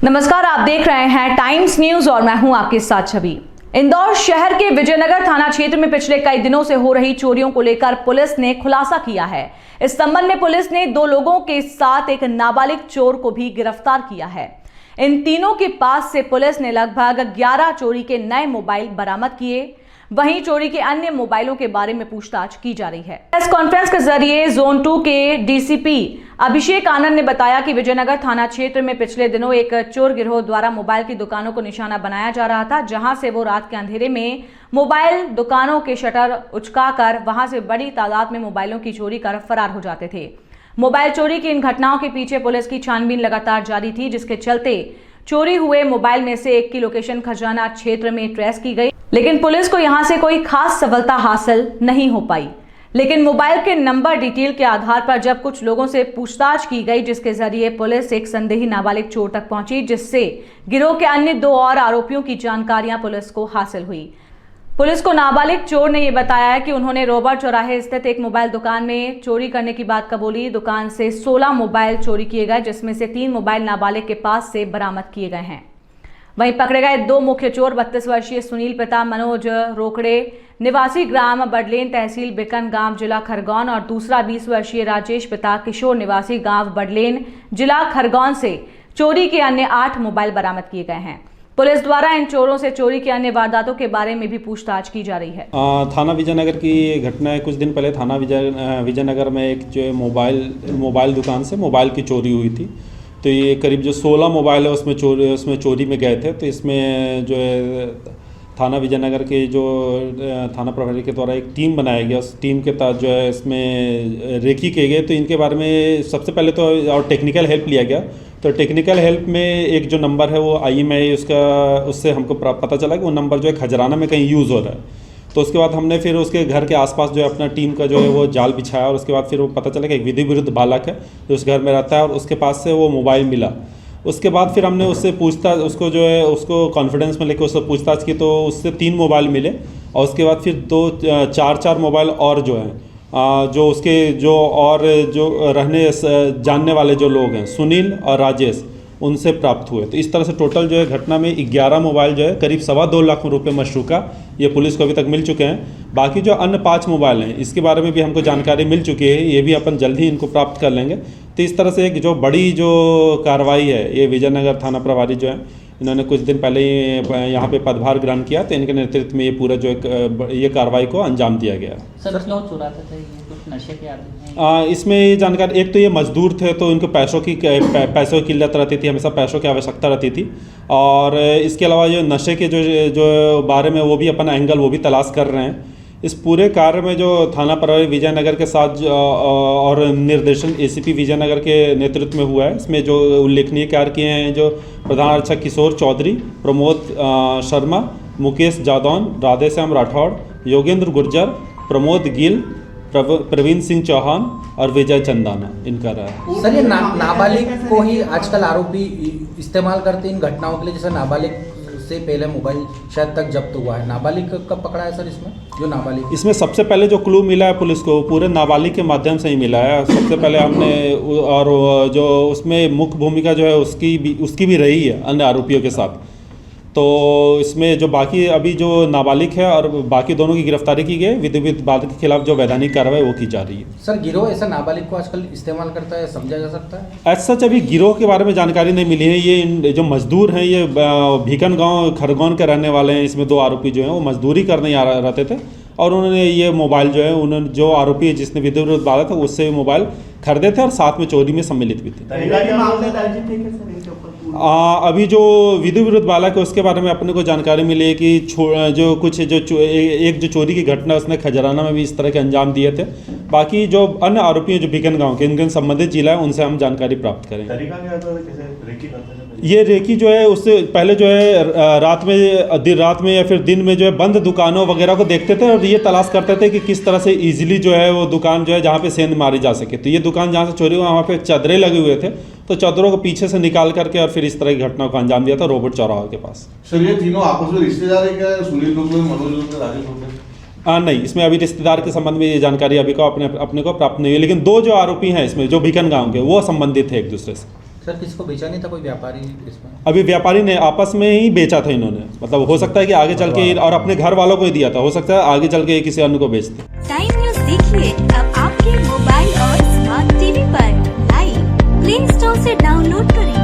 नमस्कार, आप देख रहे हैं टाइम्स न्यूज और मैं हूं आपके साथ छवि। इंदौर शहर के विजयनगर थाना क्षेत्र में पिछले कई दिनों से हो रही चोरियों को लेकर पुलिस ने खुलासा किया है। इस संबंध में पुलिस ने 2 लोगों के साथ एक नाबालिग चोर को भी गिरफ्तार किया है। इन तीनों के पास से पुलिस ने लगभग 11 चोरी के नए मोबाइल बरामद किए। वहीं चोरी के अन्य मोबाइलों के बारे में पूछताछ की जा रही है। प्रेस कॉन्फ्रेंस के जरिए जोन 2 के डीसीपी अभिषेक आनंद ने बताया कि विजयनगर थाना क्षेत्र में पिछले दिनों एक चोर गिरोह द्वारा मोबाइल की दुकानों को निशाना बनाया जा रहा था, जहां से वो रात के अंधेरे में मोबाइल दुकानों के शटर उचकाकर वहां से बड़ी तादाद में मोबाइलों की चोरी कर फरार हो जाते थे। मोबाइल चोरी की इन घटनाओं के पीछे पुलिस की छानबीन लगातार जारी थी, जिसके चलते चोरी हुए मोबाइल में से एक की लोकेशन खजाना क्षेत्र में ट्रेस की गई, लेकिन पुलिस को यहां से कोई खास सफलता हासिल नहीं हो पाई। लेकिन मोबाइल के नंबर डिटेल के आधार पर जब कुछ लोगों से पूछताछ की गई, जिसके जरिए पुलिस एक संदेही नाबालिग चोर तक पहुंची, जिससे गिरोह के अन्य 2 और आरोपियों की जानकारियां पुलिस को हासिल हुई। पुलिस को नाबालिग चोर ने यह बताया कि उन्होंने रोबर्ट चौराहे स्थित एक मोबाइल दुकान में चोरी करने की बात कबूली। दुकान से 16 मोबाइल चोरी किए गए, जिसमें से 3 मोबाइल नाबालिग के पास से बरामद किए गए हैं। वहीं पकड़े गए 2 मुख्य चोर 32 वर्षीय सुनील पिता मनोज रोकड़े निवासी ग्राम बडलेन तहसील बिकन गांव जिला खरगोन और दूसरा 20 वर्षीय राजेश पिता किशोर निवासी गांव बडलेन जिला खरगोन से चोरी के अन्य 8 मोबाइल बरामद किए गए हैं। पुलिस द्वारा इन चोरों से चोरी की अन्य वारदातों के बारे में भी पूछताछ की जा रही है। थाना विजयनगर की घटना है। कुछ दिन पहले थाना विजयनगर में एक जो मोबाइल दुकान से मोबाइल की चोरी हुई थी। तो ये करीब जो 16 मोबाइल है उसमें चोरी में गए थे। तो इसमें जो है थाना विजयनगर के जो थाना प्रभारी के द्वारा एक टीम बनाया गया। उस टीम के तहत जो है इसमें रेकी किए गए। तो इनके बारे में सबसे पहले तो और टेक्निकल हेल्प लिया गया। तो टेक्निकल हेल्प में एक जो नंबर है वो IMEI उससे हमको पता चला कि वो नंबर जो है खजराना में कहीं यूज़ हो रहा है। तो उसके बाद हमने फिर उसके घर के आसपास जो है अपना टीम का जो है वो जाल बिछाया और उसके बाद फिर वो पता चला कि एक विधि विरुद्ध बालक है जो उस घर में रहता है और उसके पास से वो मोबाइल मिला। उसके बाद फिर हमने उससे उसको कॉन्फिडेंस में लेकर उससे पूछताछ की। तो उससे 3 मोबाइल मिले और उसके बाद फिर 4 मोबाइल और जो हैं जो उसके जो और जो जानने वाले जो लोग हैं सुनील और राजेश, उनसे प्राप्त हुए। तो इस तरह से टोटल जो है घटना में 11 मोबाइल जो है करीब 2.25 लाख रुपए मशरूका ये पुलिस को अभी तक मिल चुके हैं। बाकी जो अन्य 5 मोबाइल हैं इसके बारे में भी हमको जानकारी मिल चुकी है, ये भी अपन जल्द ही इनको प्राप्त कर लेंगे। तो इस तरह से एक जो बड़ी जो कार्रवाई है ये विजयनगर थाना प्रभारी जो है इन्होंने कुछ दिन पहले ही यहाँ पे पदभार ग्रहण किया। तो इनके नेतृत्व में ये पूरा जो ये कार्रवाई को अंजाम दिया गया। सर क्यों चुराते थे ये कुछ नशे के आदमी? इसमें ये जानकारी, एक तो ये मजदूर थे तो इनको पैसों की किल्लत रहती थी, हमेशा पैसों की आवश्यकता रहती थी। और इसके अलावा जो नशे के जो बारे में वो भी अपन एंगल वो भी तलाश कर रहे हैं। इस पूरे कार्य में जो थाना प्रभारी विजयनगर के साथ और निर्देशन ACP विजयनगर के नेतृत्व में हुआ है, इसमें जो उल्लेखनीय कार्य किए हैं जो प्रधान आरक्षक किशोर चौधरी, प्रमोद शर्मा, मुकेश जादौन, राधेश्याम राठौड़, योगेंद्र गुर्जर, प्रमोद गिल, प्रवीण सिंह चौहान और विजय चंदाना इनका रहा है। सर ये नाबालिग को ही आजकल आरोपी इस्तेमाल करते हैं इन घटनाओं के लिए। जैसे नाबालिग से पहले मोबाइल शायद तक जब्त हुआ है, नाबालिग कब पकड़ा है सर इसमें? जो नाबालिग इसमें सबसे पहले जो क्लू मिला है पुलिस को पूरे नाबालिग के माध्यम से ही मिला है। सबसे पहले हमने और जो उसमें मुख्य भूमिका जो है उसकी भी रही है अन्य आरोपियों के साथ। तो इसमें जो बाकी अभी जो नाबालिग है और बाकी दोनों की गिरफ्तारी की गई, विधि विरुद्ध बालक के खिलाफ जो वैधानिक कार्रवाई वो की जा रही है। सर गिरोह ऐसा नाबालिग को आजकल इस्तेमाल करता है, समझा जा सकता है? ऐसा सच अभी गिरोह के बारे में जानकारी नहीं मिली है। ये जो मजदूर हैं ये भीकन गांव खरगोन के रहने वाले हैं। इसमें 2 आरोपी जो हैं वो मजदूरी करने रहते थे और उन्होंने ये मोबाइल जो है उन्होंने जो आरोपी है जिसने विधि विरुद्ध बालक था उससे मोबाइल खरीदे थे और साथ में चोरी में सम्मिलित भी थे। अभी जो विधि विरुद्ध बालक है उसके बारे में अपने को जानकारी मिली है कि एक जो चोरी की घटना उसने खजराना में भी इस तरह के अंजाम दिए थे। बाकी जो अन्य आरोपी हैं जो बिकन गांव के इनके संबंधित जिला है उनसे हम जानकारी प्राप्त करेंगे। ये रेकी जो है उससे पहले जो है रात में या फिर दिन में जो है बंद दुकानों वगैरह को देखते थे और ये तलाश करते थे कि किस तरह से इजीली जो है वो दुकान जो है जहाँ पे सेंध मारी जा सके। तो ये दुकान जहाँ से चोरी हुआ वहाँ पे चादरें लगे हुए थे, तो चादरों को पीछे से निकाल करके और फिर इस तरह की घटना को अंजाम दिया था रोबोट चौराहा के पास। सर ये तीनों आपस में रिश्तेदार है क्या? सुनील लोग, मनोज लोग, राजेश लोग? नहीं, इसमें अभी रिश्तेदार के संबंध में ये जानकारी अभी को अपने को प्राप्त नहीं हुई। लेकिन 2 जो आरोपी हैं इसमें जो बिकन गाँव के वो संबंधित है एक दूसरे से। सर किसी को बेचा नहीं था, कोई व्यापारी इसमें? अभी व्यापारी ने आपस में ही बेचा था इन्होंने, मतलब हो सकता है कि आगे चल के और अपने घर वालों को ही दिया था, हो सकता है आगे चल के किसी अन्य को बेचते। टाइम न्यूज देखिए अब आपके मोबाइल और स्मार्ट टीवी पर लाइव प्ले स्टोर से डाउनलोड करें।